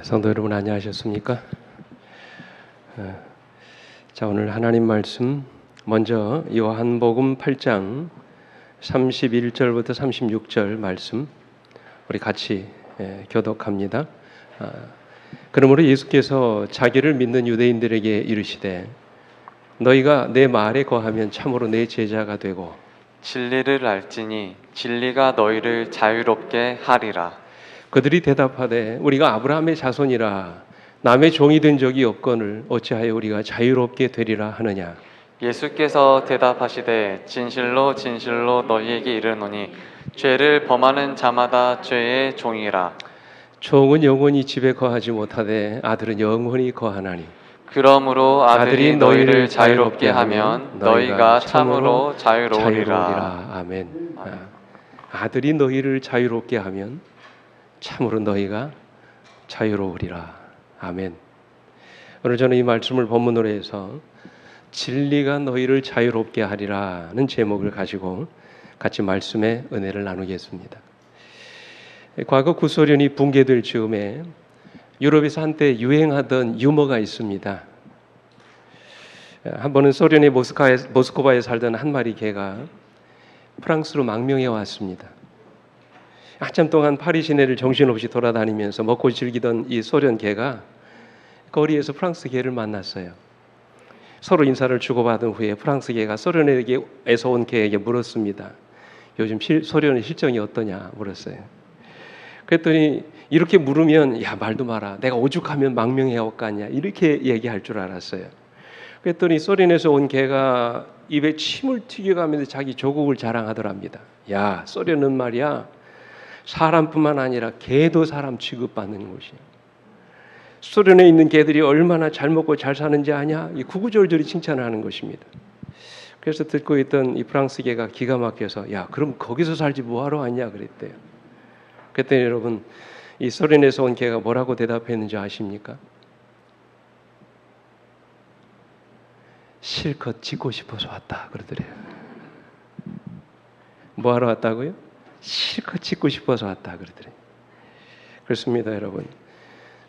성도 여러분 안녕하셨습니까? 자, 오늘 하나님 말씀 먼저 요한복음 8장 31절부터 36절 말씀 우리 같이 교독합니다. 그러므로 예수께서 자기를 믿는 유대인들에게 이르시되 너희가 내 말에 거하면 참으로 내 제자가 되고 진리를 알지니 진리가 너희를 자유롭게 하리라. 그들이 대답하되 우리가 아브라함의 자손이라 남의 종이 된 적이 없거늘 어찌하여 우리가 자유롭게 되리라 하느냐. 예수께서 대답하시되 진실로 진실로 너희에게 이르노니 죄를 범하는 자마다 죄의 종이라. 종은 영원히 집에 거하지 못하되 아들은 영원히 거하나니 그러므로 아들이 너희를 자유롭게 하면 너희가 참으로 자유로우리라. 아멘. 아들이 너희를 자유롭게 하면 참으로 너희가 자유로우리라. 아멘. 오늘 저는 이 말씀을 본문으로 해서 진리가 너희를 자유롭게 하리라는 제목을 가지고 같이 말씀의 은혜를 나누겠습니다. 과거 구소련이 붕괴될 즈음에 유럽에서 한때 유행하던 유머가 있습니다. 한 번은 소련의 모스크바에 살던 한 마리 개가 프랑스로 망명해 왔습니다. 한참 동안 파리 시내를 정신없이 돌아다니면서 먹고 즐기던 이 소련 개가 거리에서 프랑스 개를 만났어요. 서로 인사를 주고받은 후에 프랑스 개가 소련에서 온 개에게 물었습니다. 요즘 소련의 실정이 어떠냐 물었어요. 그랬더니 이렇게 물으면 야 말도 마라. 내가 오죽하면 망명해 왔겠냐 이렇게 얘기할 줄 알았어요. 그랬더니 소련에서 온 개가 입에 침을 튀겨가면서 자기 조국을 자랑하더랍니다. 야 소련은 말이야. 사람뿐만 아니라 개도 사람 취급받는 곳이야. 소련에 있는 개들이 얼마나 잘 먹고 잘 사는지 아냐? 이 구구절절히 칭찬하는 것입니다. 그래서 듣고 있던 이 프랑스 개가 기가 막혀서 야 그럼 거기서 살지 뭐하러 왔냐 그랬대요. 그랬더니 여러분 이 소련에서 온 개가 뭐라고 대답했는지 아십니까? 실컷 짓고 싶어서 왔다 그러더래요. 뭐하러 왔다고요? 실컷 짓고 싶어서 왔다 그러더래요. 그렇습니다 여러분.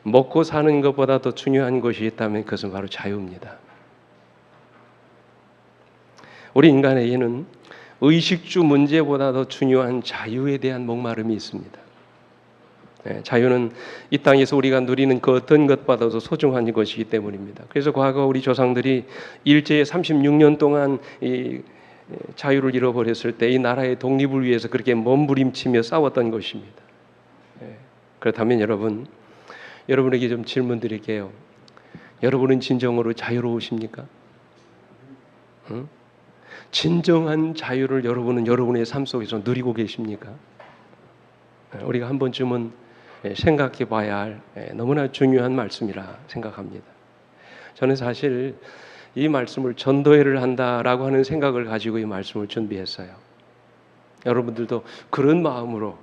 먹고 사는 것보다 더 중요한 것이 있다면 그것은 바로 자유입니다. 우리 인간에게는 의식주 문제보다 더 중요한 자유에 대한 목마름이 있습니다. 자유는 이 땅에서 우리가 누리는 그 어떤 것보다도 소중한 것이기 때문입니다. 그래서 과거 우리 조상들이 일제에 36년 동안 이 자유를 잃어버렸을 때 이 나라의 독립을 위해서 그렇게 몸부림치며 싸웠던 것입니다. 그렇다면 여러분에게 좀 질문 드릴게요. 여러분은 진정으로 자유로우십니까? 응? 진정한 자유를 여러분은 여러분의 삶 속에서 누리고 계십니까? 우리가 한 번쯤은 생각해 봐야 할 너무나 중요한 말씀이라 생각합니다. 저는 사실 이 말씀을 전도회를 한다라고 하는 생각을 가지고 이 말씀을 준비했어요. 여러분들도 그런 마음으로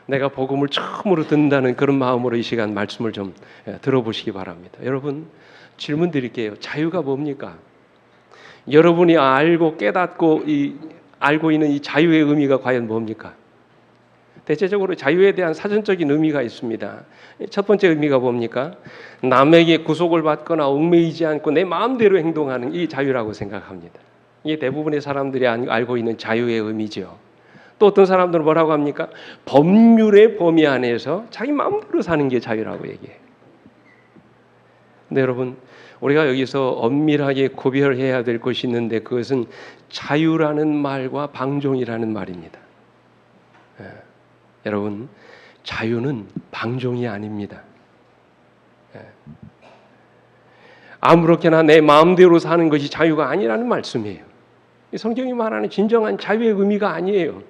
내가 복음을 처음으로 듣는다는 그런 마음으로 이 시간 말씀을 좀 들어보시기 바랍니다. 여러분 질문 드릴게요. 자유가 뭡니까? 여러분이 알고 깨닫고 알고 있는 이 자유의 의미가 과연 뭡니까? 대체적으로 자유에 대한 사전적인 의미가 있습니다. 첫 번째 의미가 뭡니까? 남에게 구속을 받거나 얽매이지 않고 내 마음대로 행동하는 이 자유라고 생각합니다. 이게 대부분의 사람들이 알고 있는 자유의 의미죠. 또 어떤 사람들은 뭐라고 합니까? 법률의 범위 안에서 자기 마음대로 사는 게 자유라고 얘기해요. 근데 여러분 우리가 여기서 엄밀하게 구별해야 될 것이 있는데 그것은 자유라는 말과 방종이라는 말입니다. 여러분 자유는 방종이 아닙니다. 아무렇게나 내 마음대로 사는 것이 자유가 아니라는 말씀이에요. 성경이 말하는 진정한 자유의 의미가 아니에요.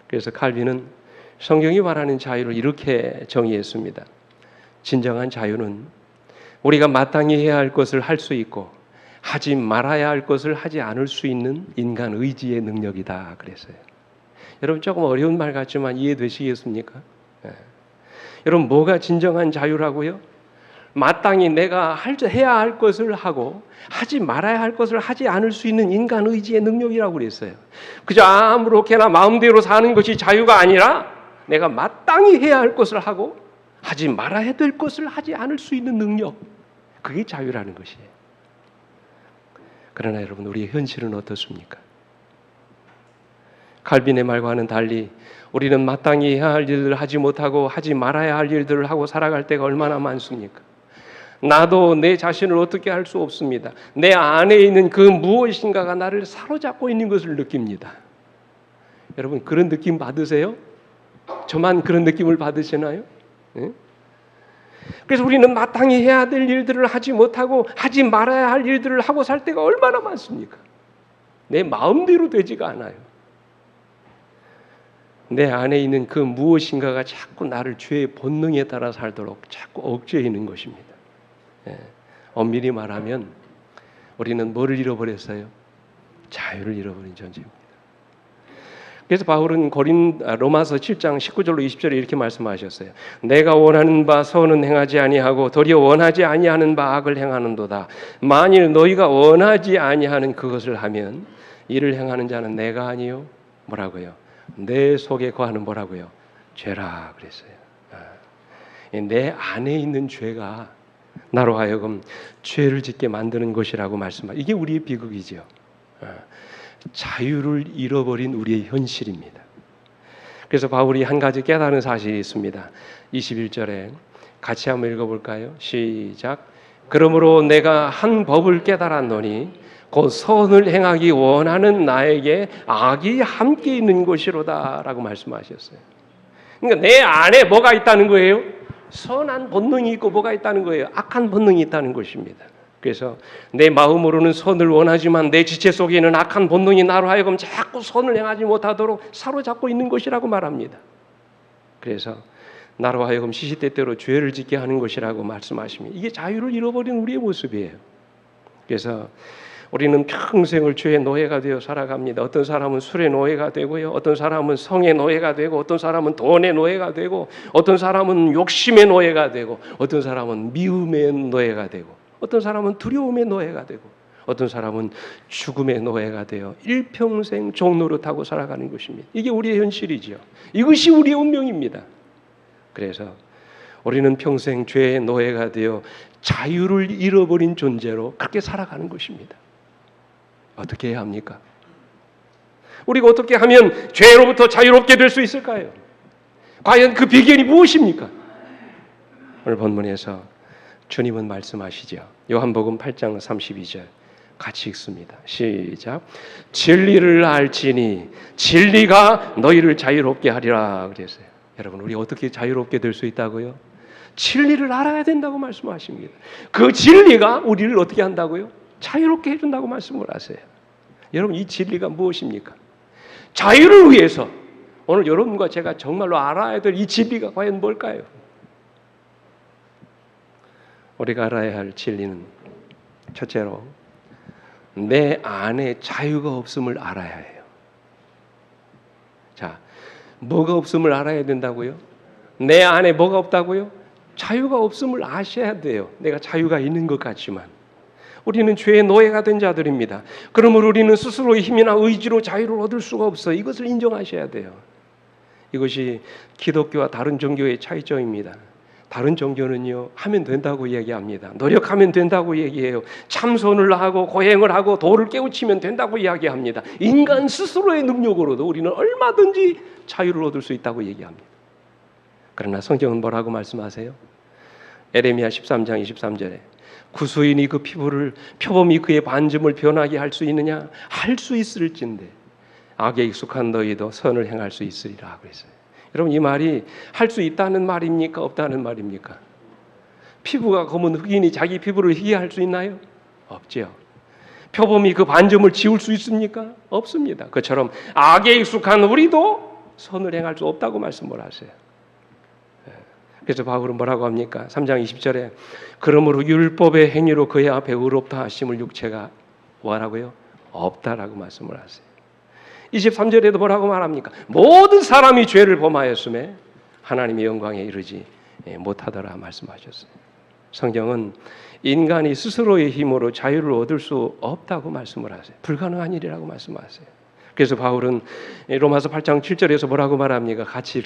그래서 칼빈은 성경이 말하는 자유를 이렇게 정의했습니다. 진정한 자유는 우리가 마땅히 해야 할 것을 할 수 있고 하지 말아야 할 것을 하지 않을 수 있는 인간 의지의 능력이다 그랬어요. 여러분 조금 어려운 말 같지만 이해되시겠습니까? 여러분 뭐가 진정한 자유라고요? 마땅히 내가 해야 할 것을 하고 하지 말아야 할 것을 하지 않을 수 있는 인간 의지의 능력이라고 그랬어요. 그저 아무렇게나 마음대로 사는 것이 자유가 아니라 내가 마땅히 해야 할 것을 하고 하지 말아야 될 것을 하지 않을 수 있는 능력, 그게 자유라는 것이에요. 그러나 여러분, 우리의 현실은 어떻습니까? 칼빈의 말과는 달리 우리는 마땅히 해야 할 일들을 하지 못하고 하지 말아야 할 일들을 하고 살아갈 때가 얼마나 많습니까? 나도 내 자신을 어떻게 할 수 없습니다. 내 안에 있는 그 무엇인가가 나를 사로잡고 있는 것을 느낍니다. 여러분, 그런 느낌 받으세요? 저만 그런 느낌을 받으시나요? 네? 그래서 우리는 마땅히 해야 될 일들을 하지 못하고 하지 말아야 할 일들을 하고 살 때가 얼마나 많습니까? 내 마음대로 되지가 않아요. 내 안에 있는 그 무엇인가가 자꾸 나를 죄의 본능에 따라 살도록 자꾸 억제해 있는 것입니다. 엄밀히 말하면 우리는 뭐를 잃어버렸어요? 자유를 잃어버린 존재입니다. 그래서 바울은 로마서 7장 19절로 20절에 이렇게 말씀하셨어요. 내가 원하는 바 선은 행하지 아니하고 도리어 원하지 아니하는 바 악을 행하는도다. 만일 너희가 원하지 아니하는 그것을 하면 이를 행하는 자는 내가 아니요 뭐라고요? 내 속에 거하는 뭐라고요? 죄라 그랬어요. 내 안에 있는 죄가 나로 하여금 죄를 짓게 만드는 것이라고 말씀하시죠. 이게 우리의 비극이죠. 자유를 잃어버린 우리의 현실입니다. 그래서 바울이 한 가지 깨달은 사실이 있습니다. 21절에 같이 한번 읽어볼까요? 시작. 그러므로 내가 한 법을 깨달았노니 곧 선을 행하기 원하는 나에게 악이 함께 있는 것이로다 라고 말씀하셨어요. 그러니까 내 안에 뭐가 있다는 거예요? 선한 본능이 있고 뭐가 있다는 거예요? 악한 본능이 있다는 것입니다. 그래서 내 마음으로는 선을 원하지만 내 지체 속에 있는 악한 본능이 나로 하여금 자꾸 선을 행하지 못하도록 사로잡고 있는 것이라고 말합니다. 그래서 나로 하여금 시시때때로 죄를 짓게 하는 것이라고 말씀하십니다. 이게 자유를 잃어버린 우리의 모습이에요. 그래서 우리는 평생을 죄의 노예가 되어 살아갑니다. 어떤 사람은 술의 노예가 되고요. 어떤 사람은 성의 노예가 되고 어떤 사람은 돈의 노예가 되고 어떤 사람은 욕심의 노예가 되고 어떤 사람은 미움의 노예가 되고 어떤 사람은 두려움의 노예가 되고 어떤 사람은 죽음의 노예가 되어 일평생 종노릇하고 살아가는 것입니다. 이게 우리의 현실이죠. 이것이 우리의 운명입니다. 그래서 우리는 평생 죄의 노예가 되어 자유를 잃어버린 존재로 그렇게 살아가는 것입니다. 어떻게 해야 합니까? 우리가 어떻게 하면 죄로부터 자유롭게 될 수 있을까요? 과연 그 비결이 무엇입니까? 오늘 본문에서 주님은 말씀하시죠. 요한복음 8장 32절 같이 읽습니다. 시작. 진리를 알지니 진리가 너희를 자유롭게 하리라 그랬어요. 여러분, 우리 어떻게 자유롭게 될 수 있다고요? 진리를 알아야 된다고 말씀하십니다. 그 진리가 우리를 어떻게 한다고요? 자유롭게 해준다고 말씀을 하세요. 여러분, 이 진리가 무엇입니까? 자유를 위해서 오늘 여러분과 제가 정말로 알아야 될 이 진리가 과연 뭘까요? 우리가 알아야 할 진리는 첫째로 내 안에 자유가 없음을 알아야 해요. 자, 뭐가 없음을 알아야 된다고요? 내 안에 뭐가 없다고요? 자유가 없음을 아셔야 돼요. 내가 자유가 있는 것 같지만 우리는 죄의 노예가 된 자들입니다. 그러므로 우리는 스스로의 힘이나 의지로 자유를 얻을 수가 없어요. 이것을 인정하셔야 돼요. 이것이 기독교와 다른 종교의 차이점입니다. 다른 종교는요, 하면 된다고 얘기합니다. 노력하면 된다고 얘기해요. 참선을 하고 고행을 하고 도를 깨우치면 된다고 이야기합니다. 인간 스스로의 능력으로도 우리는 얼마든지 자유를 얻을 수 있다고 얘기합니다. 그러나 성경은 뭐라고 말씀하세요? 에레미야 13장 23절에 구수인이 그 피부를 표범이 그의 반점을 변하게 할 수 있느냐? 할 수 있을진데 악에 익숙한 너희도 선을 행할 수 있으리라 그랬어요. 여러분, 이 말이 할 수 있다는 말입니까? 없다는 말입니까? 피부가 검은 흑인이 자기 피부를 희게 할 수 있나요? 없죠. 표범이 그 반점을 지울 수 있습니까? 없습니다. 그처럼 악에 익숙한 우리도 선을 행할 수 없다고 말씀을 하세요. 그래서 바울은 뭐라고 합니까? 3장 20절에 그러므로 율법의 행위로 그의 앞에 의롭다 하심을 육체가 뭐라고요? 없다라고 말씀을 하세요. 23절에도 뭐라고 말합니까? 모든 사람이 죄를 범하였음에 하나님의 영광에 이르지 못하더라 말씀하셨어요. 성경은 인간이 스스로의 힘으로 자유를 얻을 수 없다고 말씀을 하세요. 불가능한 일이라고 말씀하세요. 그래서 바울은 로마서 8장 7절에서 뭐라고 말합니까? 같이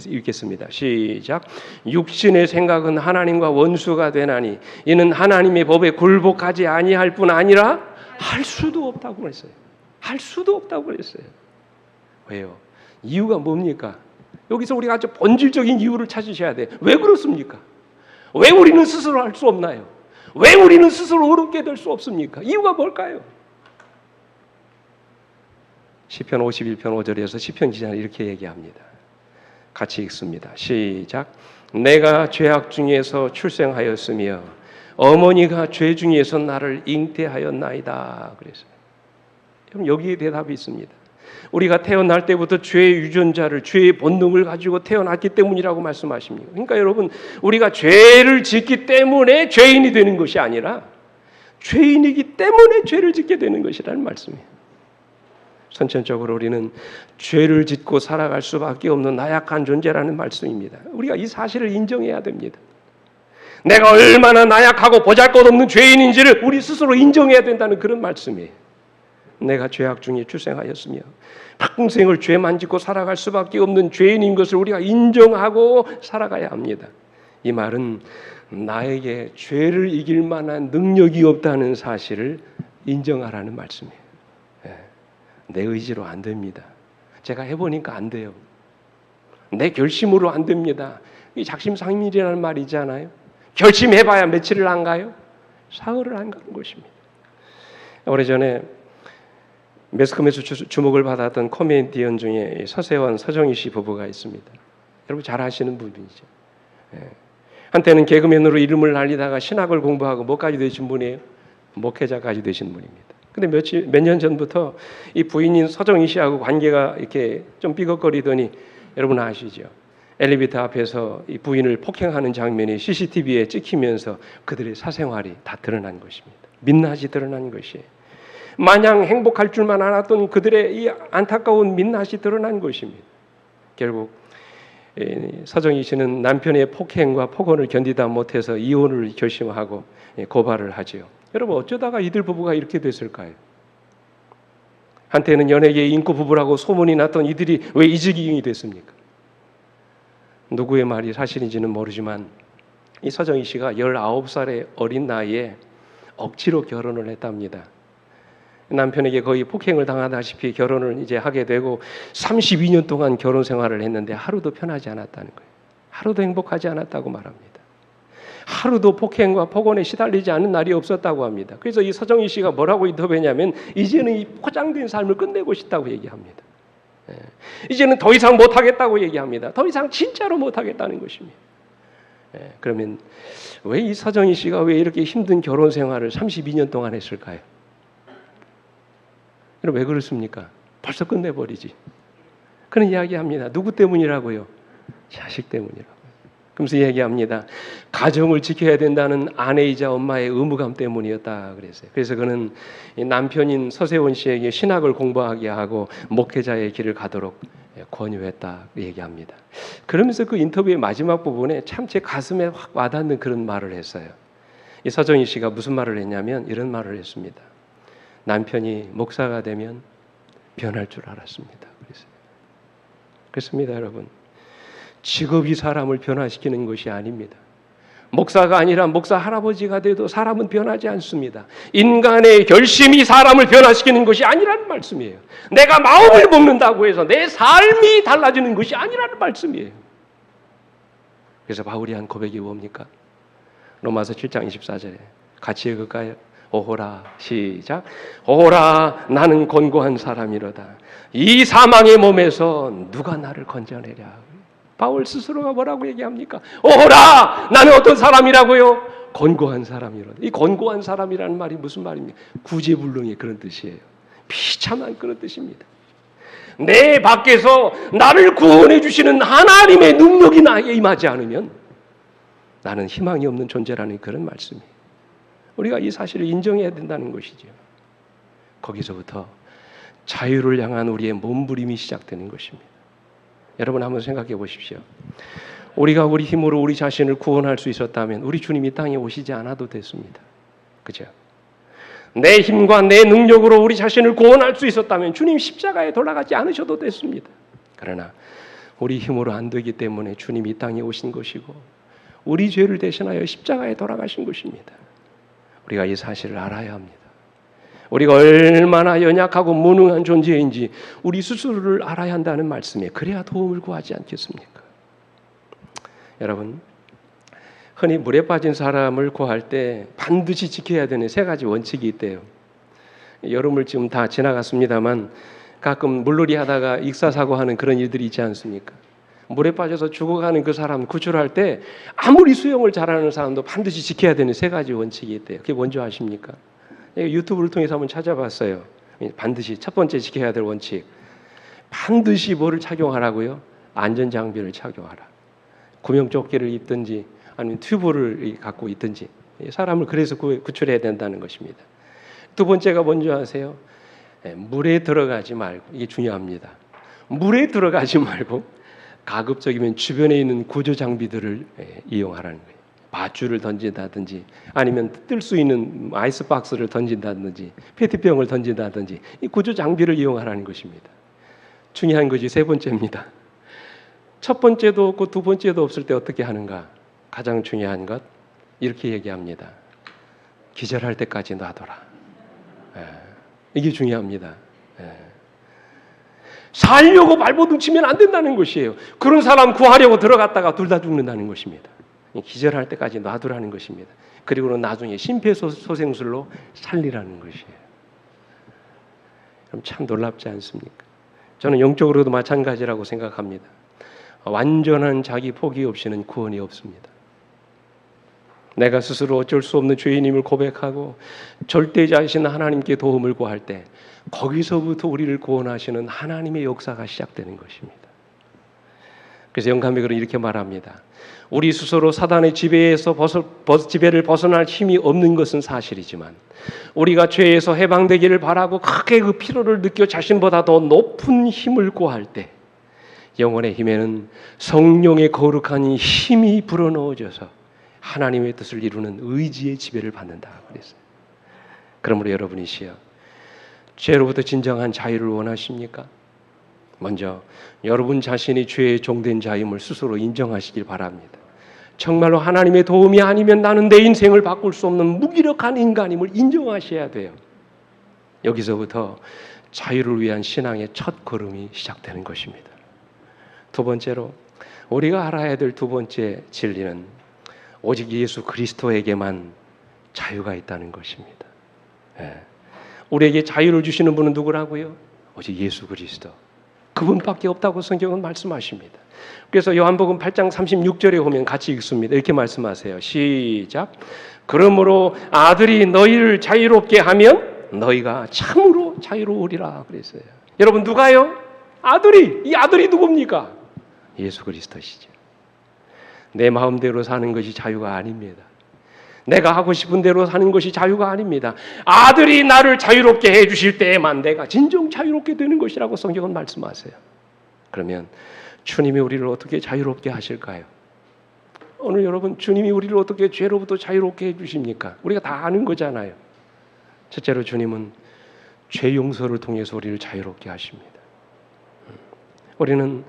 읽겠습니다. 시작. 육신의 생각은 하나님과 원수가 되나니 이는 하나님의 법에 굴복하지 아니할 뿐 아니라 할 수도 없다고 그랬어요. 할 수도 없다고 그랬어요. 왜요? 이유가 뭡니까? 여기서 우리가 아주 본질적인 이유를 찾으셔야 돼요. 왜 그렇습니까? 왜 우리는 스스로 할 수 없나요? 왜 우리는 스스로 어렵게 될 수 없습니까? 이유가 뭘까요? 시편 51편 5절에서 시편 기자는 이렇게 얘기합니다. 같이 읽습니다. 시작. 내가 죄악 중에서 출생하였으며 어머니가 죄 중에서 나를 잉태하였나이다. 그랬어요. 그럼 여기에 대답이 있습니다. 우리가 태어날 때부터 죄의 유전자를, 죄의 본능을 가지고 태어났기 때문이라고 말씀하십니다. 그러니까 여러분, 우리가 죄를 짓기 때문에 죄인이 되는 것이 아니라 죄인이기 때문에 죄를 짓게 되는 것이라는 말씀이에요. 선천적으로 우리는 죄를 짓고 살아갈 수밖에 없는 나약한 존재라는 말씀입니다. 우리가 이 사실을 인정해야 됩니다. 내가 얼마나 나약하고 보잘것없는 죄인인지를 우리 스스로 인정해야 된다는 그런 말씀이에요. 내가 죄악 중에 출생하였으며 평생을 죄만 짓고 살아갈 수밖에 없는 죄인인 것을 우리가 인정하고 살아가야 합니다. 이 말은 나에게 죄를 이길 만한 능력이 없다는 사실을 인정하라는 말씀이에요. 내 의지로 안 됩니다. 제가 해보니까 안 돼요. 내 결심으로 안 됩니다. 이 작심삼일이라는 말이 있잖아요. 결심해봐야 며칠을 안 가요? 사흘을 안 가는 것입니다. 오래전에 매스컴에서 주목을 받았던 코미디언 중에 서세원, 서정희 씨 부부가 있습니다. 여러분 잘 아시는 분이죠. 한때는 개그맨으로 이름을 날리다가 신학을 공부하고 뭐까지 되신 분이에요? 목회자까지 되신 분입니다. 근데 몇 년 전부터 이 부인인 서정희 씨하고 관계가 이렇게 좀 삐걱거리더니 여러분 아시죠? 엘리베이터 앞에서 이 부인을 폭행하는 장면이 CCTV에 찍히면서 그들의 사생활이 다 드러난 것입니다. 민낯이 드러난 것이에요. 마냥 행복할 줄만 알았던 그들의 이 안타까운 민낯이 드러난 것입니다. 결국 서정희 씨는 남편의 폭행과 폭언을 견디다 못해서 이혼을 결심하고 고발을 하지요. 여러분 어쩌다가 이들 부부가 이렇게 됐을까요? 한때는 연예계의 인구 부부라고 소문이 났던 이들이 왜 이 지경이 됐습니까? 누구의 말이 사실인지는 모르지만 이 서정희 씨가 19살의 어린 나이에 억지로 결혼을 했답니다. 남편에게 거의 폭행을 당하다시피 결혼을 이제 하게 되고 32년 동안 결혼 생활을 했는데 하루도 편하지 않았다는 거예요. 하루도 행복하지 않았다고 말합니다. 하루도 폭행과 폭언에 시달리지 않은 날이 없었다고 합니다. 그래서 이 서정희 씨가 뭐라고 인터뷰했냐면 이제는 이 포장된 삶을 끝내고 싶다고 얘기합니다. 이제는 더 이상 못하겠다고 얘기합니다. 더 이상 진짜로 못하겠다는 것입니다. 그러면 왜 이 서정희 씨가 왜 이렇게 힘든 결혼 생활을 32년 동안 했을까요? 왜 그렇습니까? 벌써 끝내버리지. 그런 이야기합니다. 누구 때문이라고요? 자식 때문이라고. 그러면서 얘기합니다. 가정을 지켜야 된다는 아내이자 엄마의 의무감 때문이었다 그랬어요. 그래서 그는 남편인 서세원 씨에게 신학을 공부하게 하고 목회자의 길을 가도록 권유했다 얘기합니다. 그러면서 그 인터뷰의 마지막 부분에 참 제 가슴에 확 와닿는 그런 말을 했어요. 이 서정희 씨가 무슨 말을 했냐면 이런 말을 했습니다. 남편이 목사가 되면 변할 줄 알았습니다. 그랬어요. 그렇습니다, 여러분. 직업이 사람을 변화시키는 것이 아닙니다. 목사가 아니라 목사 할아버지가 돼도 사람은 변하지 않습니다. 인간의 결심이 사람을 변화시키는 것이 아니라는 말씀이에요. 내가 마음을 먹는다고 해서 내 삶이 달라지는 것이 아니라는 말씀이에요. 그래서 바울이 한 고백이 뭡니까? 로마서 7장 24절에 같이 읽을까요? 오호라 시작. 오호라 나는 곤고한 사람이로다. 이 사망의 몸에서 누가 나를 건져내랴. 바울 스스로가 뭐라고 얘기합니까? 오호라 나는 어떤 사람이라고요? 곤고한 사람이로다. 이 곤고한 사람이라는 말이 무슨 말입니까? 구제불능의 그런 뜻이에요. 비참한 그런 뜻입니다. 내 밖에서 나를 구원해 주시는 하나님의 능력이 나에게 임하지 않으면 나는 희망이 없는 존재라는 그런 말씀이에요. 우리가 이 사실을 인정해야 된다는 것이죠. 거기서부터 자유를 향한 우리의 몸부림이 시작되는 것입니다. 여러분 한번 생각해 보십시오. 우리가 우리 힘으로 우리 자신을 구원할 수 있었다면 우리 주님이 땅에 오시지 않아도 됐습니다. 그죠? 내 힘과 내 능력으로 우리 자신을 구원할 수 있었다면 주님 십자가에 돌아가지 않으셔도 됐습니다. 그러나 우리 힘으로 안 되기 때문에 주님이 이 땅에 오신 것이고 우리 죄를 대신하여 십자가에 돌아가신 것입니다. 우리가 이 사실을 알아야 합니다. 우리가 얼마나 연약하고 무능한 존재인지 우리 스스로를 알아야 한다는 말씀에 그래야 도움을 구하지 않겠습니까? 여러분, 흔히 물에 빠진 사람을 구할 때 반드시 지켜야 되는 세 가지 원칙이 있대요. 여름을 지금 다 지나갔습니다만 가끔 물놀이 하다가 익사사고하는 그런 일들이 있지 않습니까? 물에 빠져서 죽어가는 그 사람 구출할 때 아무리 수영을 잘하는 사람도 반드시 지켜야 되는 세 가지 원칙이 있대요. 그게 뭔지 아십니까? 유튜브를 통해서 한번 찾아봤어요. 반드시 첫 번째 지켜야 될 원칙. 반드시 뭐를 착용하라고요? 안전장비를 착용하라. 구명조끼를 입든지 아니면 튜브를 갖고 있든지 사람을 그래서 구출해야 된다는 것입니다. 두 번째가 뭔지 아세요? 물에 들어가지 말고, 이게 중요합니다. 물에 들어가지 말고 가급적이면 주변에 있는 구조 장비들을 이용하라는 거예요. 밧줄을 던진다든지 아니면 뜰 수 있는 아이스박스를 던진다든지 페트병을 던진다든지 이 구조 장비를 이용하라는 것입니다. 중요한 것이 세 번째입니다. 첫 번째도 없고 두 번째도 없을 때 어떻게 하는가? 가장 중요한 것 이렇게 얘기합니다. 기절할 때까지 놔둬라. 이게 중요합니다. 살려고 발버둥 치면 안 된다는 것이에요. 그런 사람 구하려고 들어갔다가 둘 다 죽는다는 것입니다. 기절할 때까지 놔두라는 것입니다. 그리고는 나중에 심폐소생술로 살리라는 것이에요. 그럼 참 놀랍지 않습니까? 저는 영적으로도 마찬가지라고 생각합니다. 완전한 자기 포기 없이는 구원이 없습니다. 내가 스스로 어쩔 수 없는 죄인임을 고백하고 절대자이신 하나님께 도움을 구할 때 거기서부터 우리를 구원하시는 하나님의 역사가 시작되는 것입니다. 그래서 영감백은 이렇게 말합니다. 우리 스스로 사단의 지배를 벗어날 힘이 없는 것은 사실이지만 우리가 죄에서 해방되기를 바라고 크게 그 피로를 느껴 자신보다 더 높은 힘을 구할 때 영혼의 힘에는 성령의 거룩한 힘이 불어넣어져서 하나님의 뜻을 이루는 의지의 지배를 받는다 그랬어요. 그러므로 여러분이시여 죄로부터 진정한 자유를 원하십니까? 먼저 여러분 자신이 죄의 종된 자임을 스스로 인정하시길 바랍니다. 정말로 하나님의 도움이 아니면 나는 내 인생을 바꿀 수 없는 무기력한 인간임을 인정하셔야 돼요. 여기서부터 자유를 위한 신앙의 첫 걸음이 시작되는 것입니다. 두 번째로 우리가 알아야 될 두 번째 진리는 오직 예수 그리스도에게만 자유가 있다는 것입니다. 우리에게 자유를 주시는 분은 누구라고요? 오직 예수 그리스도. 그분밖에 없다고 성경은 말씀하십니다. 그래서 요한복음 8장 36절에 보면 같이 읽습니다. 이렇게 말씀하세요. 시작. 그러므로 아들이 너희를 자유롭게 하면 너희가 참으로 자유로우리라 그랬어요. 여러분 누가요? 아들이. 이 아들이 누굽니까? 예수 그리스도시죠. 내 마음대로 사는 것이 자유가 아닙니다. 내가 하고 싶은 대로 사는 것이 자유가 아닙니다. 아들이 나를 자유롭게 해주실 때에만 내가 진정 자유롭게 되는 것이라고 성경은 말씀하세요. 그러면 주님이 우리를 어떻게 자유롭게 하실까요? 오늘 여러분 주님이 우리를 어떻게 죄로부터 자유롭게 해주십니까? 우리가 다 아는 거잖아요. 첫째로 주님은 죄 용서를 통해서 우리를 자유롭게 하십니다. 우리는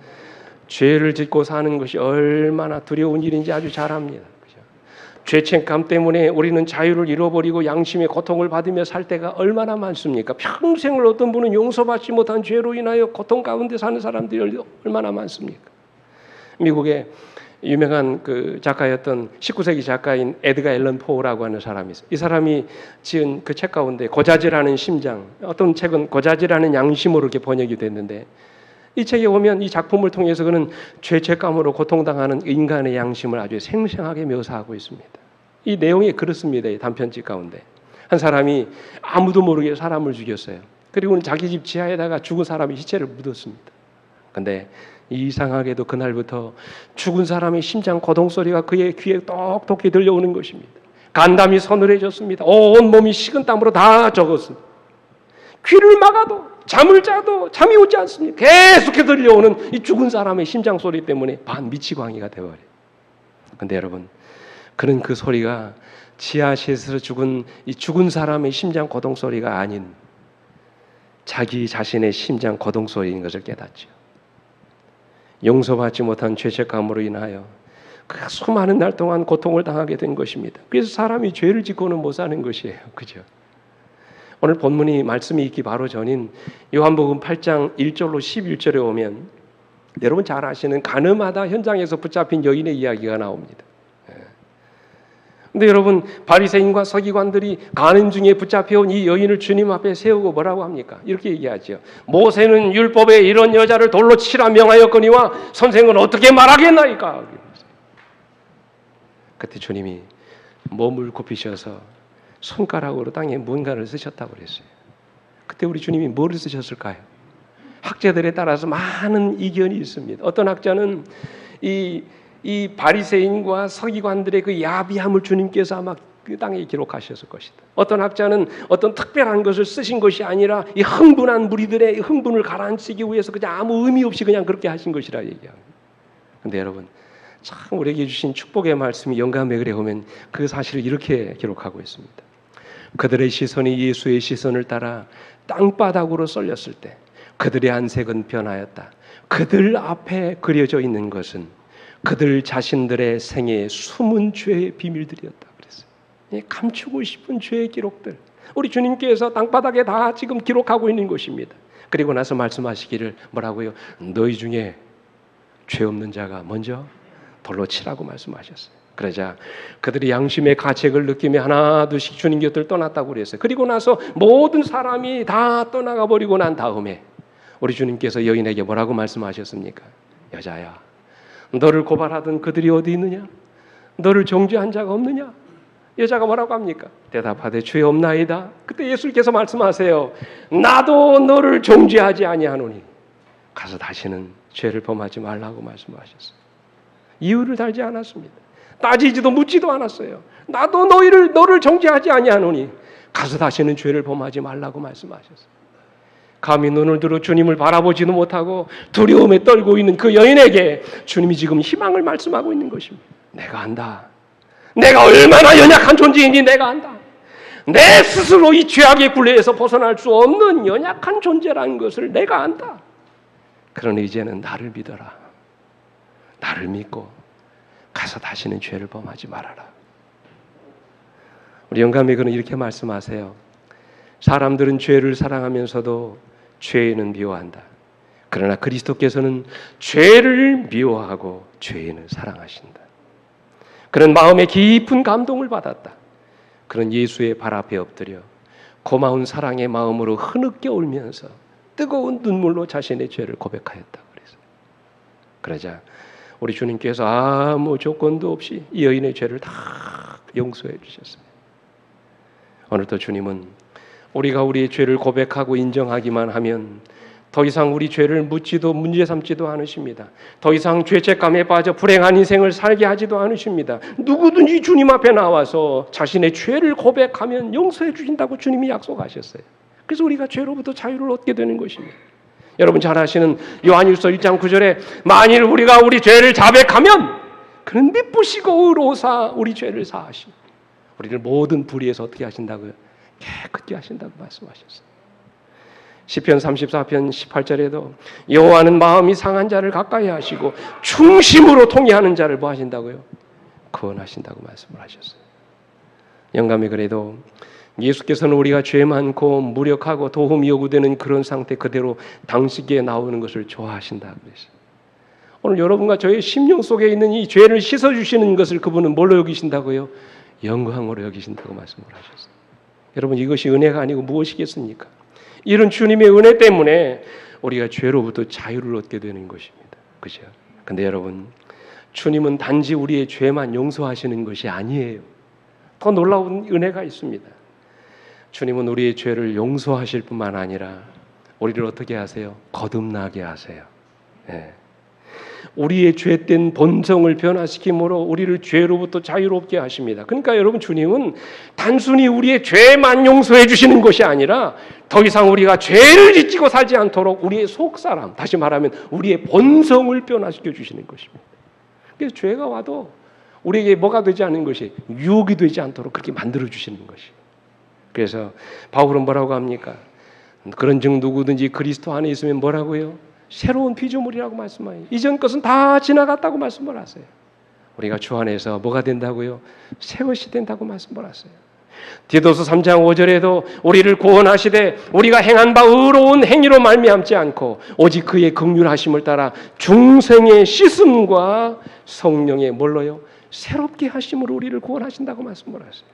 죄를 짓고 사는 것이 얼마나 두려운 일인지 아주 잘 압니다. 죄책감 때문에 우리는 자유를 잃어버리고 양심의 고통을 받으며 살 때가 얼마나 많습니까? 평생을 어떤 분은 용서받지 못한 죄로 인하여 고통 가운데 사는 사람들이 얼마나 많습니까? 미국의 유명한 그 작가였던 19세기 작가인 에드가 앨런 포라고 하는 사람이 있어요. 이 사람이 지은 그 책 가운데 고자질하는 심장, 어떤 책은 고자질하는 양심으로 이렇게 번역이 됐는데 이 책에 보면 이 작품을 통해서 그는 죄책감으로 고통당하는 인간의 양심을 아주 생생하게 묘사하고 있습니다. 이 내용이 그렇습니다. 이 단편집 가운데 한 사람이 아무도 모르게 사람을 죽였어요. 그리고는 자기 집 지하에다가 죽은 사람의 시체를 묻었습니다. 그런데 이상하게도 그날부터 죽은 사람의 심장 고동 소리가 그의 귀에 똑똑히 들려오는 것입니다. 간담이 서늘해졌습니다. 온 몸이 식은땀으로 다 젖었습니다. 귀를 막아도 잠을 자도 잠이 오지 않습니다. 계속해 들려오는 이 죽은 사람의 심장 소리 때문에 반미치광이가 되어버려요. 그런데 여러분, 그는 그 소리가 지하실에서 죽은 이 죽은 사람의 심장 고동 소리가 아닌 자기 자신의 심장 고동 소리인 것을 깨닫죠. 용서받지 못한 죄책감으로 인하여 그 수많은 날 동안 고통을 당하게 된 것입니다. 그래서 사람이 죄를 짓고는 못 사는 것이에요. 그죠? 오늘 본문이 말씀이 있기 바로 전인 요한복음 8장 1절로 11절에 오면 여러분 잘 아시는 가늠하다 현장에서 붙잡힌 여인의 이야기가 나옵니다. 근데 여러분 바리새인과 서기관들이 가늠 중에 붙잡혀온 이 여인을 주님 앞에 세우고 뭐라고 합니까? 이렇게 얘기하죠. 모세는 율법에 이런 여자를 돌로 치라 명하였거니와 선생은 어떻게 말하겠나이까? 그때 주님이 몸을 굽히셔서 손가락으로 땅에 뭔가를 쓰셨다고 그랬어요. 그때 우리 주님이 뭐를 쓰셨을까요? 학자들에 따라서 많은 이견이 있습니다. 어떤 학자는 이 바리새인과 서기관들의 그 야비함을 주님께서 아마 그 땅에 기록하셨을 것이다. 어떤 학자는 어떤 특별한 것을 쓰신 것이 아니라 이 흥분한 무리들의 흥분을 가라앉히기 위해서 그냥 아무 의미 없이 그냥 그렇게 하신 것이라 얘기합니다. 그런데 여러분 참 우리에게 주신 축복의 말씀이 영감에 그래 보면 그 사실을 이렇게 기록하고 있습니다. 그들의 시선이 예수의 시선을 따라 땅바닥으로 쏠렸을 때 그들의 안색은 변하였다. 그들 앞에 그려져 있는 것은 그들 자신들의 생애의 숨은 죄의 비밀들이었다 그랬어요. 감추고 싶은 죄의 기록들 우리 주님께서 땅바닥에 다 지금 기록하고 있는 것입니다. 그리고 나서 말씀하시기를 뭐라고요? 너희 중에 죄 없는 자가 먼저 돌로 치라고 말씀하셨어요. 그러자 그들이 양심의 가책을 느끼며 하나둘씩 주님 곁을 떠났다고 그랬어요. 그리고 나서 모든 사람이 다 떠나가 버리고 난 다음에 우리 주님께서 여인에게 뭐라고 말씀하셨습니까? 여자야, 너를 고발하던 그들이 어디 있느냐? 너를 정죄한 자가 없느냐? 여자가 뭐라고 합니까? 대답하되 죄 없나이다. 그때 예수께서 말씀하세요. 나도 너를 정죄하지 아니하노니 가서 다시는 죄를 범하지 말라고 말씀하셨어요. 이유를 달지 않았습니다. 따지지도 묻지도 않았어요. 나도 너를 정죄하지 아니하노니 가서 다시는 죄를 범하지 말라고 말씀하셨어요. 감히 눈을 들어 주님을 바라보지도 못하고 두려움에 떨고 있는 그 여인에게 주님이 지금 희망을 말씀하고 있는 것입니다. 내가 안다. 내가 얼마나 연약한 존재인지 내가 안다. 내 스스로 이 죄악의 굴레에서 벗어날 수 없는 연약한 존재라는 것을 내가 안다. 그러니 이제는 나를 믿어라. 나를 믿고 가서 다시는 죄를 범하지 말아라. 우리 영감의 그는 이렇게 말씀하세요. 사람들은 죄를 사랑하면서도 죄인은 미워한다. 그러나 그리스도께서는 죄를 미워하고 죄인을 사랑하신다. 그는 마음에 깊은 감동을 받았다. 그는 예수의 발 앞에 엎드려 고마운 사랑의 마음으로 흐느껴 울면서 뜨거운 눈물로 자신의 죄를 고백하였다. 그러자 우리 주님께서 아무 조건도 없이 이 여인의 죄를 다 용서해 주셨습니다. 오늘도 주님은 우리가 우리의 죄를 고백하고 인정하기만 하면 더 이상 우리 죄를 묻지도 문제 삼지도 않으십니다. 더 이상 죄책감에 빠져 불행한 인생을 살게 하지도 않으십니다. 누구든지 주님 앞에 나와서 자신의 죄를 고백하면 용서해 주신다고 주님이 약속하셨어요. 그래서 우리가 죄로부터 자유를 얻게 되는 것입니다. 여러분 잘 아시는 요한일서 1장 9절에 만일 우리가 우리 죄를 자백하면 그는 미쁘시고 의로우사 우리 죄를 사하시고 우리를 모든 불의에서 어떻게 하신다고요? 깨끗게 하신다고 말씀하셨어요. 시편 34편 18절에도 여호와는 마음이 상한 자를 가까이 하시고 충심으로 통회하는 자를 뭐 하신다고요? 구원하신다고 말씀을 하셨어요. 영감이 그래도 예수께서는 우리가 죄 많고 무력하고 도움이 요구되는 그런 상태 그대로 당시기에 나오는 것을 좋아하신다고 그랬어요. 오늘 여러분과 저의 심령 속에 있는 이 죄를 씻어주시는 것을 그분은 뭘로 여기신다고요? 영광으로 여기신다고 말씀을 하셨어요. 여러분 이것이 은혜가 아니고 무엇이겠습니까? 이런 주님의 은혜 때문에 우리가 죄로부터 자유를 얻게 되는 것입니다. 그죠? 근데 여러분 주님은 단지 우리의 죄만 용서하시는 것이 아니에요. 더 놀라운 은혜가 있습니다. 주님은 우리의 죄를 용서하실 뿐만 아니라 우리를 어떻게 하세요? 거듭나게 하세요. 네. 우리의 죄된 본성을 변화시킴으로 우리를 죄로부터 자유롭게 하십니다. 그러니까 여러분 주님은 단순히 우리의 죄만 용서해 주시는 것이 아니라 더 이상 우리가 죄를 짓고 살지 않도록 우리의 속사람, 다시 말하면 우리의 본성을 변화시켜 주시는 것입니다. 그래서 죄가 와도 우리에게 뭐가 되지 않는 것이 유혹이 되지 않도록 그렇게 만들어주시는 것이. 그래서 바울은 뭐라고 합니까? 그런즉 누구든지 그리스도 안에 있으면 뭐라고요? 새로운 피조물이라고 말씀해요. 이전 것은 다 지나갔다고 말씀을 하세요. 우리가 주 안에서 뭐가 된다고요? 새 것이 된다고 말씀을 하세요. 디도서 3장 5절에도 우리를 구원하시되 우리가 행한 바 의로운 행위로 말미암지 않고 오직 그의 긍휼하심을 따라 중생의 씻음과 성령의 뭘로요? 새롭게 하심으로 우리를 구원하신다고 말씀을 하세요.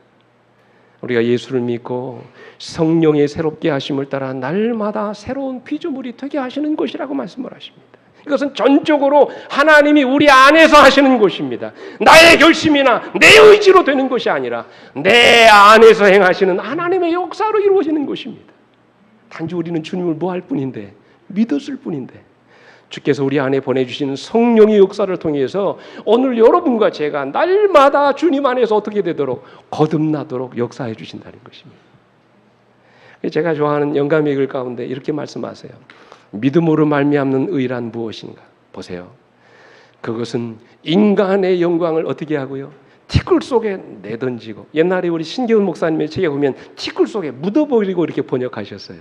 우리가 예수를 믿고 성령의 새롭게 하심을 따라 날마다 새로운 피조물이 되게 하시는 것이라고 말씀을 하십니다. 이것은 전적으로 하나님이 우리 안에서 하시는 것입니다. 나의 결심이나 내 의지로 되는 것이 아니라 내 안에서 행하시는 하나님의 역사로 이루어지는 것입니다. 단지 우리는 주님을 뭐할 뿐인데, 믿었을 뿐인데, 주께서 우리 안에 보내주시는 성령의 역사를 통해서 오늘 여러분과 제가 날마다 주님 안에서 어떻게 되도록 거듭나도록 역사해 주신다는 것입니다. 제가 좋아하는 영감의 글 가운데 이렇게 말씀하세요. 믿음으로 말미암는 의란 무엇인가? 보세요. 그것은 인간의 영광을 어떻게 하고요? 티끌 속에 내던지고, 옛날에 우리 신기훈 목사님의 책에 보면 티끌 속에 묻어버리고 이렇게 번역하셨어요.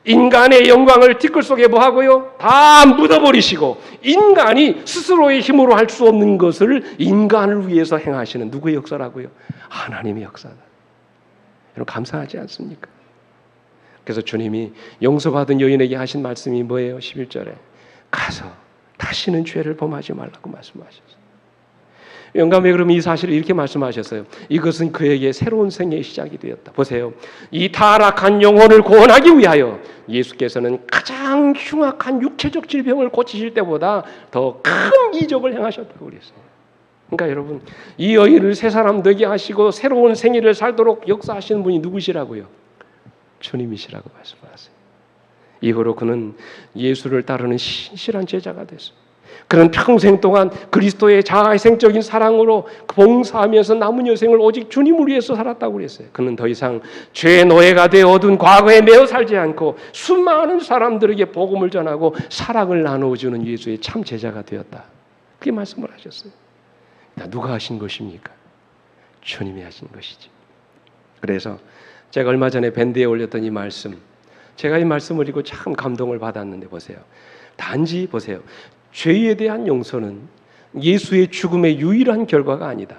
인간의 영광을 티끌 속에 뭐 하고요? 다 묻어버리시고 인간이 스스로의 힘으로 할 수 없는 것을 인간을 위해서 행하시는 누구의 역사라고요? 하나님의 역사다. 여러분 감사하지 않습니까? 그래서 주님이 용서받은 여인에게 하신 말씀이 뭐예요? 11절에 가서 다시는 죄를 범하지 말라고 말씀하셨어요. 영감에 그러면 이 사실을 이렇게 말씀하셨어요. 이것은 그에게 새로운 생애의 시작이 되었다. 보세요. 이 타락한 영혼을 구원하기 위하여 예수께서는 가장 흉악한 육체적 질병을 고치실 때보다 더 큰 이적을 행하셨다고 그랬어요. 그러니까 여러분, 이 여인을 새 사람 되게 하시고 새로운 생애를 살도록 역사하시는 분이 누구시라고요? 주님이시라고 말씀하세요. 이후로 그는 예수를 따르는 신실한 제자가 됐어요. 그는 평생 동안 그리스도의 자아희생적인 사랑으로 봉사하면서 남은 여생을 오직 주님을 위해서 살았다고 그랬어요. 그는 더 이상 죄의 노예가 되어 어두운 과거에 매어 살지 않고 수많은 사람들에게 복음을 전하고 사랑을 나누어주는 예수의 참 제자가 되었다. 그렇게 말씀을 하셨어요. 누가 하신 것입니까? 주님이 하신 것이지. 그래서 제가 얼마 전에 밴드에 올렸던 이 말씀, 제가 이 말씀을 읽고 참 감동을 받았는데 보세요. 단지 보세요. 죄에 대한 용서는 예수의 죽음의 유일한 결과가 아니다.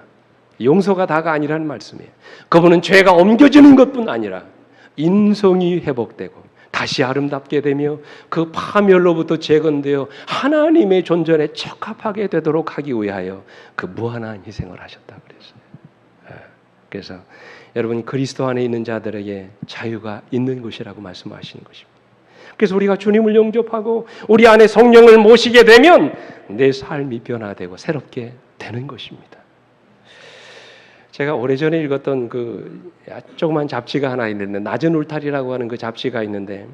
용서가 다가 아니라는 말씀이에요. 그분은 죄가 옮겨지는 것뿐 아니라 인성이 회복되고 다시 아름답게 되며 그 파멸로부터 재건되어 하나님의 존전에 적합하게 되도록 하기 위하여 그 무한한 희생을 하셨다고 그랬어요. 그래서 여러분 그리스도 안에 있는 자들에게 자유가 있는 것이라고 말씀하시는 것입니다. 그래서 우리가 주님을 영접하고 우리 안에 성령을 모시게 되면 내 삶이 변화되고 새롭게 되는 것입니다. 제가 오래전에 읽었던 그 조그만 잡지가 하나 있는데 낮은 울타리라고 하는 그 잡지가 있는데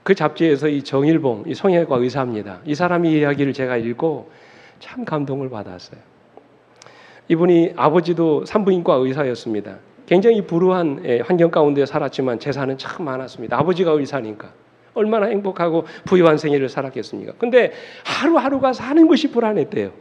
그 잡지에서 이 정일봉, 이 성형외과 의사입니다. 이 사람의 이야기를 제가 읽고 참 감동을 받았어요. 이분이 아버지도 산부인과 의사였습니다. 굉장히 불우한 환경 가운데 살았지만 재산은 참 많았습니다. 아버지가 의사니까. 얼마나 행복하고 부유한 생애를 살았겠습니까? 근데 하루하루가 사는 것이 불안했대요.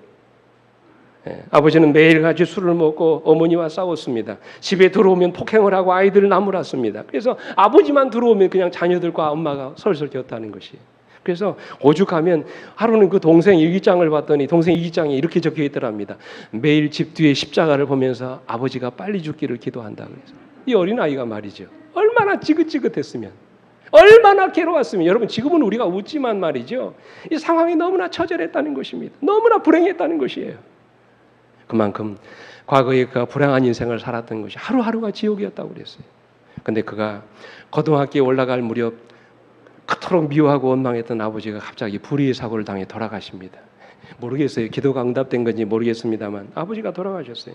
아버지는 매일같이 술을 먹고 어머니와 싸웠습니다. 집에 들어오면 폭행을 하고 아이들을 나무랐습니다. 그래서 아버지만 들어오면 그냥 자녀들과 엄마가 설설 겼다는 것이에요. 그래서 오죽하면 하루는 그 동생 일기장을 봤더니 동생 일기장에 이렇게 적혀 있더랍니다. 매일 집 뒤에 십자가를 보면서 아버지가 빨리 죽기를 기도한다 그래서 이 어린아이가 말이죠. 얼마나 지긋지긋했으면 얼마나 괴로웠으면 여러분 지금은 우리가 웃지만 말이죠. 이 상황이 너무나 처절했다는 것입니다. 너무나 불행했다는 것이에요. 그만큼 과거에 그가 불행한 인생을 살았던 것이 하루하루가 지옥이었다고 그랬어요. 그런데 그가 고등학교에 올라갈 무렵 그토록 미워하고 원망했던 아버지가 갑자기 불의의 사고를 당해 돌아가십니다. 모르겠어요. 기도가 응답된 건지 모르겠습니다만 아버지가 돌아가셨어요.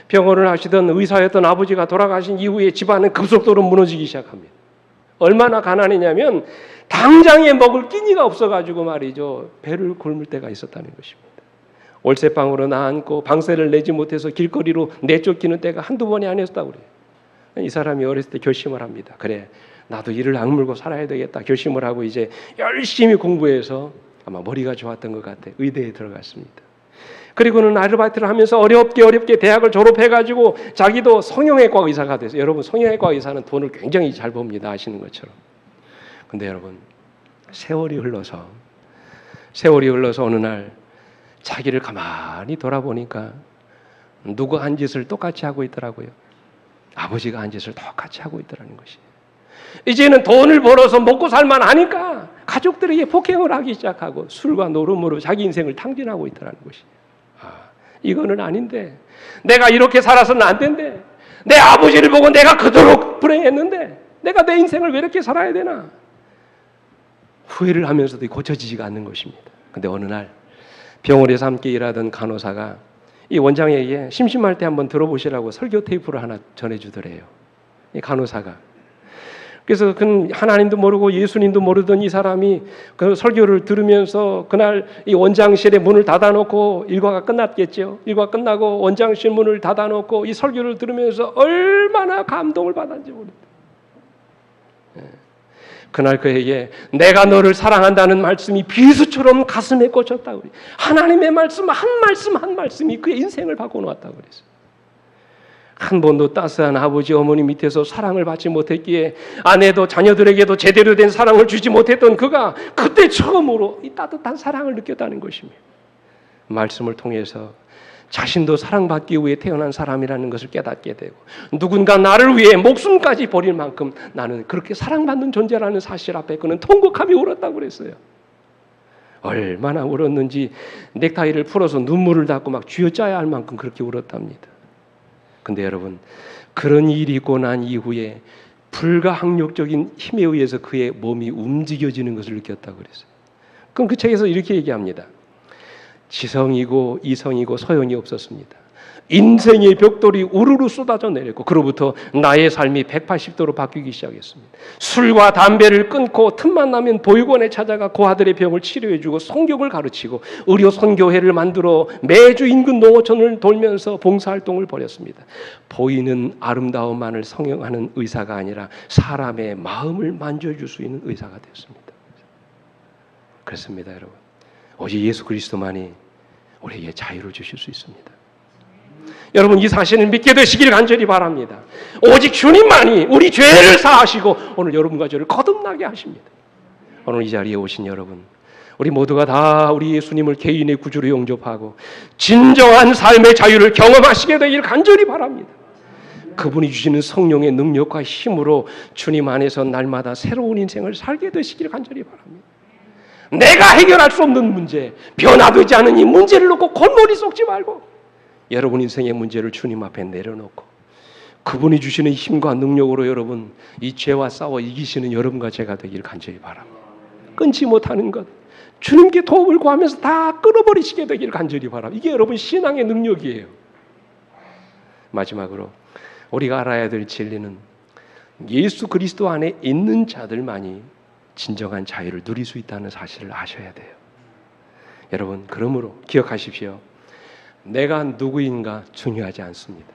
병원을 하시던 의사였던 아버지가 돌아가신 이후에 집안은 급속도로 무너지기 시작합니다. 얼마나 가난했냐면 당장에 먹을 끼니가 없어가지고 말이죠. 배를 굶을 때가 있었다는 것입니다. 월세방으로 나앉고 방세를 내지 못해서 길거리로 내쫓기는 때가 한두 번이 아니었다고 그래요. 이 사람이 어렸을 때 결심을 합니다. 그래, 나도 이를 악물고 살아야 되겠다 결심을 하고 이제 열심히 공부해서 아마 머리가 좋았던 것 같아 의대에 들어갔습니다. 그리고는 아르바이트를 하면서 어렵게 대학을 졸업해가지고 자기도 성형외과 의사가 됐어요. 여러분, 성형외과 의사는 돈을 굉장히 잘 법니다. 아시는 것처럼. 근데 여러분, 세월이 흘러서 어느 날 자기를 가만히 돌아보니까 누가 한 짓을 똑같이 하고 있더라고요. 아버지가 한 짓을 똑같이 하고 있더라는 것이. 이제는 돈을 벌어서 먹고 살만 하니까 가족들에게 폭행을 하기 시작하고 술과 노름으로 자기 인생을 탕진하고 있더라는 것이. 이거는 아닌데, 내가 이렇게 살아서는 안 된대. 내 아버지를 보고 내가 그토록 불행했는데 내가 내 인생을 왜 이렇게 살아야 되나? 후회를 하면서도 고쳐지지가 않는 것입니다. 근데 어느 날 병원에서 함께 일하던 간호사가 이 원장에게 심심할 때 한번 들어보시라고 설교 테이프를 하나 전해주더래요. 이 간호사가. 그래서 그 하나님도 모르고 예수님도 모르던 이 사람이 그 설교를 들으면서 그날 이 원장실의 문을 닫아놓고 일과가 끝났겠죠. 일과 끝나고 원장실 문을 닫아놓고 이 설교를 들으면서 얼마나 감동을 받았는지 모릅니다. 그날 그에게 내가 너를 사랑한다는 말씀이 비수처럼 가슴에 꽂혔다고. 하나님의 말씀 한 말씀이 그의 인생을 바꿔놓았다고 그랬어요. 한 번도 따스한 아버지 어머니 밑에서 사랑을 받지 못했기에 아내도 자녀들에게도 제대로 된 사랑을 주지 못했던 그가 그때 처음으로 이 따뜻한 사랑을 느꼈다는 것입니다. 말씀을 통해서 자신도 사랑받기 위해 태어난 사람이라는 것을 깨닫게 되고 누군가 나를 위해 목숨까지 버릴 만큼 나는 그렇게 사랑받는 존재라는 사실 앞에 그는 통곡하며 울었다고 그랬어요. 얼마나 울었는지 넥타이를 풀어서 눈물을 닦고 막 쥐어짜야 할 만큼 그렇게 울었답니다. 근데 여러분, 그런 일이 있고 난 이후에 불가항력적인 힘에 의해서 그의 몸이 움직여지는 것을 느꼈다고 그랬어요. 그럼 그 책에서 이렇게 얘기합니다. 지성이고 이성이고 소용이 없었습니다. 인생의 벽돌이 우르르 쏟아져 내렸고 그로부터 나의 삶이 180도로 바뀌기 시작했습니다. 술과 담배를 끊고 틈만 나면 보육원에 찾아가 고아들의 병을 치료해주고 성경을 가르치고 의료 선교회를 만들어 매주 인근 농어촌을 돌면서 봉사활동을 벌였습니다. 보이는 아름다움만을 성형하는 의사가 아니라 사람의 마음을 만져줄 수 있는 의사가 되었습니다. 그렇습니다, 여러분. 오직 예수 그리스도만이 우리에게 자유를 주실 수 있습니다. 여러분, 이 사실을 믿게 되시길 간절히 바랍니다. 오직 주님만이 우리 죄를 사하시고 오늘 여러분과 저를 거듭나게 하십니다. 오늘 이 자리에 오신 여러분, 우리 모두가 다 우리 예수님을 개인의 구주로 영접하고 진정한 삶의 자유를 경험하시게 되길 간절히 바랍니다. 그분이 주시는 성령의 능력과 힘으로 주님 안에서 날마다 새로운 인생을 살게 되시길 간절히 바랍니다. 내가 해결할 수 없는 문제, 변화되지 않은 이 문제를 놓고 골머리 쏟지 말고 여러분 인생의 문제를 주님 앞에 내려놓고 그분이 주시는 힘과 능력으로 여러분 이 죄와 싸워 이기시는 여러분과 제가 되길 간절히 바랍니다. 끊지 못하는 것, 주님께 도움을 구하면서 다 끊어버리시게 되길 간절히 바랍니다. 이게 여러분 신앙의 능력이에요. 마지막으로 우리가 알아야 될 진리는 예수 그리스도 안에 있는 자들만이 진정한 자유를 누릴 수 있다는 사실을 아셔야 돼요. 여러분, 그러므로 기억하십시오. 내가 누구인가 중요하지 않습니다.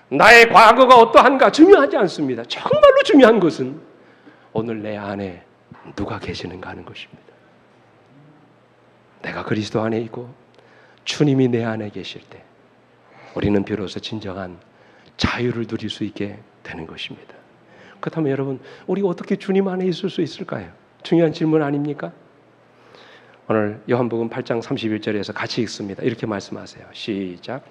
나의 과거가 어떠한가 중요하지 않습니다. 정말로 중요한 것은 오늘 내 안에 누가 계시는가 하는 것입니다. 내가 그리스도 안에 있고 주님이 내 안에 계실 때 우리는 비로소 진정한 자유를 누릴 수 있게 되는 것입니다. 그렇다면 여러분, 우리가 어떻게 주님 안에 있을 수 있을까요? 중요한 질문 아닙니까? 오늘 요한복음 8장 31절에서 같이 읽습니다. 이렇게 말씀하세요. 시작.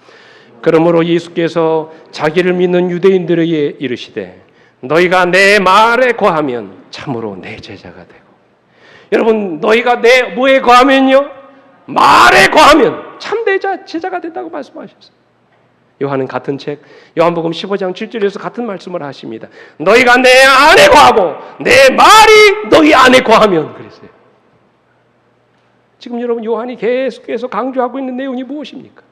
그러므로 예수께서 자기를 믿는 유대인들에게 이르시되 너희가 내 말에 거하면 참으로 내 제자가 되고. 여러분, 너희가 내 뭐에 거하면요? 말에 거하면 참된 제자가 된다고 말씀하셨어요. 요한은 같은 책 요한복음 15장 7절에서 같은 말씀을 하십니다. 너희가 내 안에 거하고 내 말이 너희 안에 거하면 그랬어요. 지금 여러분 요한이 계속해서 강조하고 있는 내용이 무엇입니까?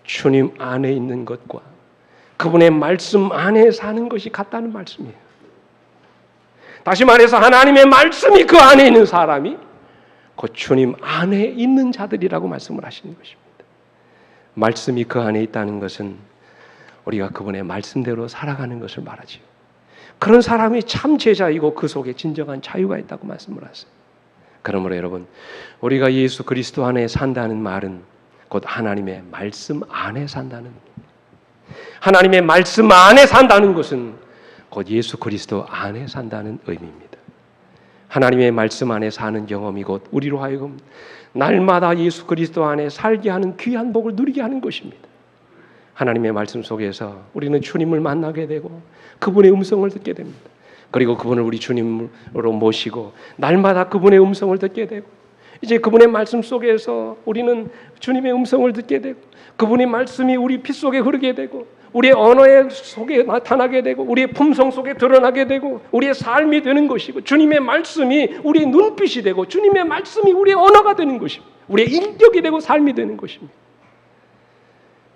주님 안에 있는 것과 그분의 말씀 안에 사는 것이 같다는 말씀이에요. 다시 말해서 하나님의 말씀이 그 안에 있는 사람이 곧 주님 안에 있는 자들이라고 말씀을 하시는 것입니다. 말씀이 그 안에 있다는 것은 우리가 그분의 말씀대로 살아가는 것을 말하지요. 그런 사람이 참 제자이고 그 속에 진정한 자유가 있다고 말씀을 하세요. 그러므로 여러분, 우리가 예수 그리스도 안에 산다는 말은 곧 하나님의 말씀 안에 산다는, 하나님의 말씀 안에 산다는 것은 곧 예수 그리스도 안에 산다는 의미입니다. 하나님의 말씀 안에 사는 경험이 곧 우리로 하여금 날마다 예수 그리스도 안에 살게 하는 귀한 복을 누리게 하는 것입니다. 하나님의 말씀 속에서 우리는 주님을 만나게 되고 그분의 음성을 듣게 됩니다. 그리고 그분을 우리 주님으로 모시고 날마다 그분의 음성을 듣게 되고, 이제 그분의 말씀 속에서 우리는 주님의 음성을 듣게 되고, 그분의 말씀이 우리 피 속에 흐르게 되고, 우리의 언어의 속에 나타나게 되고, 우리의 품성 속에 드러나게 되고, 우리의 삶이 되는 것이고, 주님의 말씀이 우리의 눈빛이 되고, 주님의 말씀이 우리의 언어가 되는 것입니다. 우리의 인격이 되고 삶이 되는 것입니다.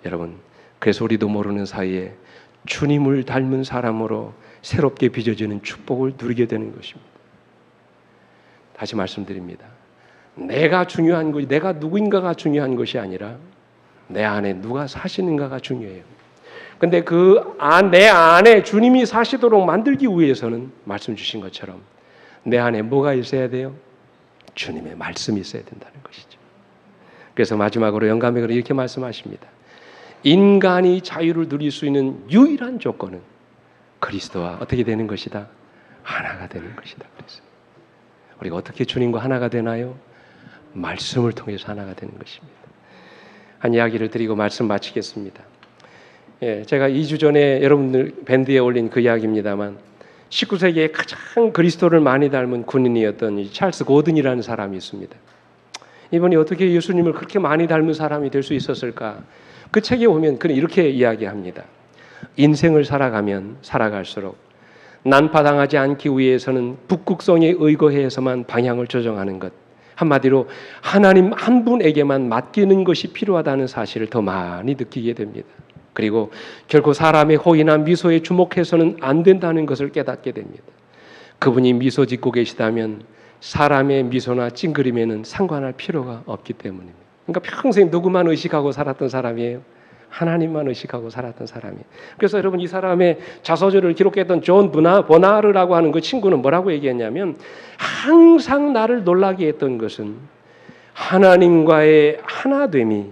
여러분, 그래서 우리도 모르는 사이에 주님을 닮은 사람으로 새롭게 빚어지는 축복을 누리게 되는 것입니다. 다시 말씀드립니다. 내가 중요한 것이, 내가 누구인가가 중요한 것이 아니라 내 안에 누가 사시는가가 중요해요. 근데 내 안에 주님이 사시도록 만들기 위해서는 말씀 주신 것처럼 내 안에 뭐가 있어야 돼요? 주님의 말씀이 있어야 된다는 것이죠. 그래서 마지막으로 영감에게 이렇게 말씀하십니다. 인간이 자유를 누릴 수 있는 유일한 조건은 그리스도와 어떻게 되는 것이다? 하나가 되는 것이다. 그래서 우리가 어떻게 주님과 하나가 되나요? 말씀을 통해서 하나가 되는 것입니다. 한 이야기를 드리고 말씀 마치겠습니다. 제가 2주 전에 여러분들 밴드에 올린 그 이야기입니다만, 19세기에 가장 그리스도를 많이 닮은 군인이었던 이 찰스 고든이라는 사람이 있습니다. 이분이 어떻게 예수님을 그렇게 많이 닮은 사람이 될 수 있었을까? 그 책에 보면 그는 이렇게 이야기합니다. 인생을 살아가면 살아갈수록 난파당하지 않기 위해서는 북극성에 의거해서만 방향을 조정하는 것, 한마디로 하나님 한 분에게만 맡기는 것이 필요하다는 사실을 더 많이 느끼게 됩니다. 그리고 결코 사람의 호의나 미소에 주목해서는 안 된다는 것을 깨닫게 됩니다. 그분이 미소 짓고 계시다면 사람의 미소나 찡그림에는 상관할 필요가 없기 때문입니다. 그러니까 평생 누구만 의식하고 살았던 사람이에요. 하나님만 의식하고 살았던 사람이에요. 그래서 여러분, 이 사람의 자서전을 기록했던 존 버나르라고 하는 그 친구는 뭐라고 얘기했냐면, 항상 나를 놀라게 했던 것은 하나님과의 하나됨이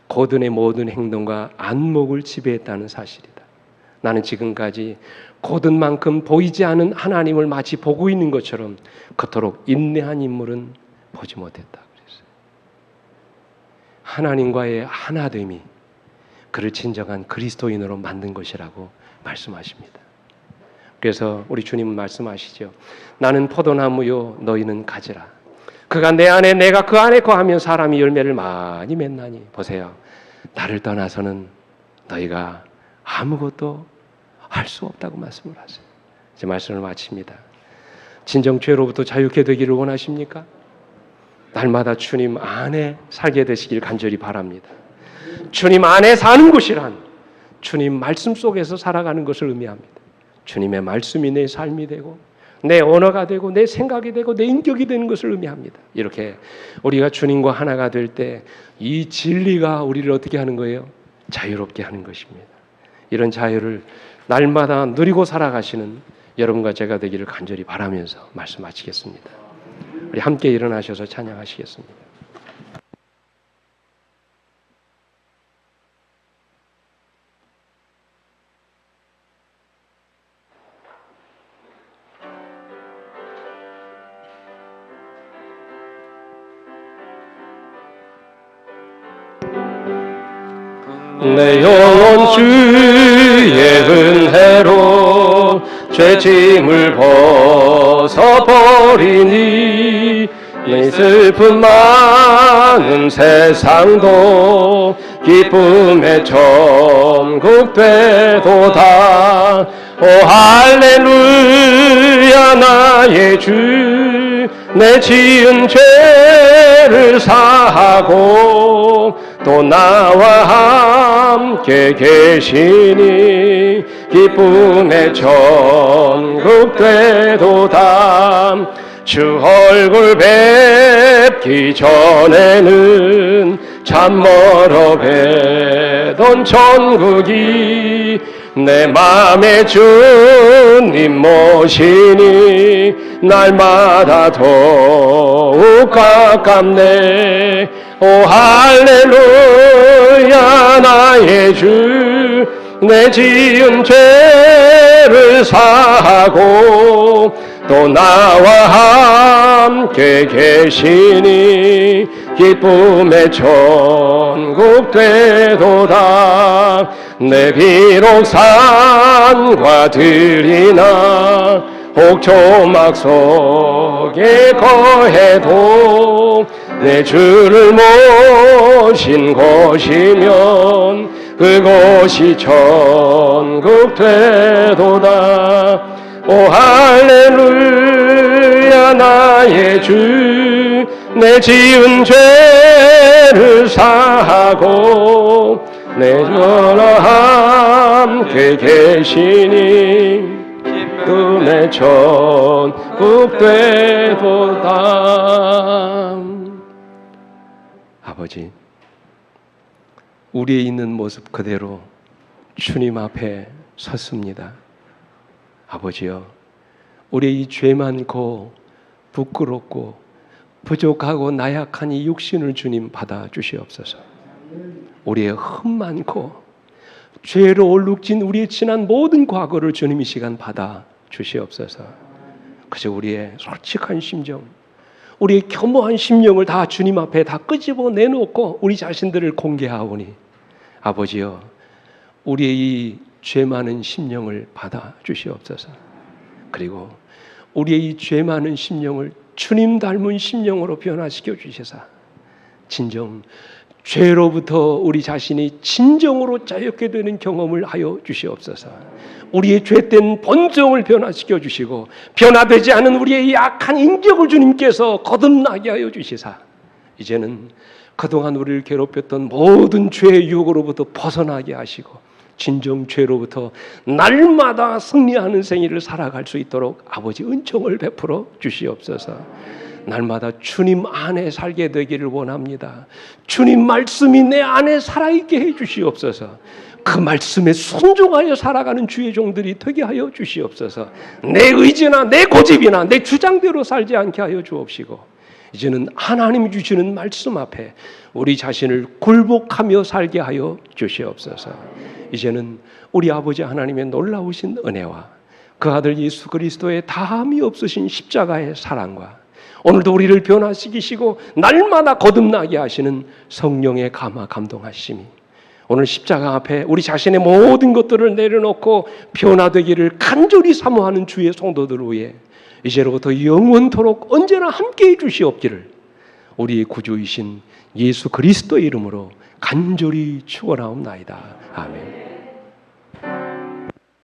고든의 모든 행동과 안목을 지배했다는 사실이다. 나는 지금까지 고든만큼 보이지 않은 하나님을 마치 보고 있는 것처럼 그토록 인내한 인물은 보지 못했다. 그랬어요. 하나님과의 하나됨이 그를 진정한 그리스도인으로 만든 것이라고 말씀하십니다. 그래서 우리 주님은 말씀하시죠. 나는 포도나무요 너희는 가지라. 그가 내 안에 내가 그 안에 거하면 사람이 열매를 많이 맺나니. 보세요. 나를 떠나서는 너희가 아무것도 할 수 없다고 말씀을 하세요. 이제 말씀을 마칩니다. 진정 죄로부터 자유케 되기를 원하십니까? 날마다 주님 안에 살게 되시길 간절히 바랍니다. 주님 안에 사는 것이란 주님 말씀 속에서 살아가는 것을 의미합니다. 주님의 말씀이 내 삶이 되고 내 언어가 되고 내 생각이 되고 내 인격이 되는 것을 의미합니다. 이렇게 우리가 주님과 하나가 될 때 이 진리가 우리를 어떻게 하는 거예요? 자유롭게 하는 것입니다. 이런 자유를 날마다 누리고 살아가시는 여러분과 제가 되기를 간절히 바라면서 말씀 마치겠습니다. 우리 함께 일어나셔서 찬양하시겠습니다. 내 영혼 주의 은혜로 죄짐을 벗어버리니 내 슬픔 많은 세상도 기쁨의 천국 되도다. 오 할렐루야 나의 주 내 지은 죄를 사하고 또 나와 함께 계시니 기쁨의 천국 되도다. 주 얼굴 뵙기 전에는 참 멀어 뵈던 천국이 내 맘에 주님 모시니 날마다 더욱 가깝네. 오 할렐루야 나의 주 내 지은 죄를 사하고 또 나와 함께 계시니 기쁨의 천국 되도다. 내 비록 산과 들이나 혹조막 속에 거해도 내 주를 모신 곳이면 그곳이 천국 되도다. 오 할렐루야 나의 주 내 지은 죄를 사하고 내 주와 함께 계시니 기쁨의 천국 되도다. 아버지, 우리의 있는 모습 그대로 주님 앞에 섰습니다. 아버지여, 우리의 이 죄 많고 부끄럽고 부족하고 나약한 이 육신을 주님 받아 주시옵소서. 우리의 흠 많고 죄로 얼룩진 우리의 지난 모든 과거를 주님 이 시간 받아 주시옵소서. 그저 우리의 솔직한 심정, 우리의 겸허한 심령을 다 주님 앞에 다 끄집어 내놓고 우리 자신들을 공개하오니 아버지여, 우리의 이 죄 많은 심령을 받아 주시옵소서. 그리고 우리의 이 죄 많은 심령을 주님 닮은 심령으로 변화시켜 주셔서 진정 죄로부터 우리 자신이 진정으로 자유케 되는 경험을 하여 주시옵소서. 우리의 죄된 본성을 변화시켜 주시고 변화되지 않은 우리의 약한 인격을 주님께서 거듭나게 하여 주시사 이제는 그동안 우리를 괴롭혔던 모든 죄의 유혹으로부터 벗어나게 하시고 진정 죄로부터 날마다 승리하는 생일을 살아갈 수 있도록 아버지 은총을 베풀어 주시옵소서. 날마다 주님 안에 살게 되기를 원합니다. 주님 말씀이 내 안에 살아있게 해 주시옵소서. 그 말씀에 순종하여 살아가는 주의 종들이 되게 하여 주시옵소서. 내 의지나 내 고집이나 내 주장대로 살지 않게 하여 주옵시고 이제는 하나님이 주시는 말씀 앞에 우리 자신을 굴복하며 살게 하여 주시옵소서. 이제는 우리 아버지 하나님의 놀라우신 은혜와 그 아들 예수 그리스도의 다함이 없으신 십자가의 사랑과 오늘도 우리를 변화시키시고 날마다 거듭나게 하시는 성령의 감화 감동하심이 오늘 십자가 앞에 우리 자신의 모든 것들을 내려놓고 변화되기를 간절히 사모하는 주의 성도들을 위해 이제로부터 영원토록 언제나 함께해 주시옵기를 우리의 구주이신 예수 그리스도의 이름으로 간절히 축원하옵나이다. 아멘.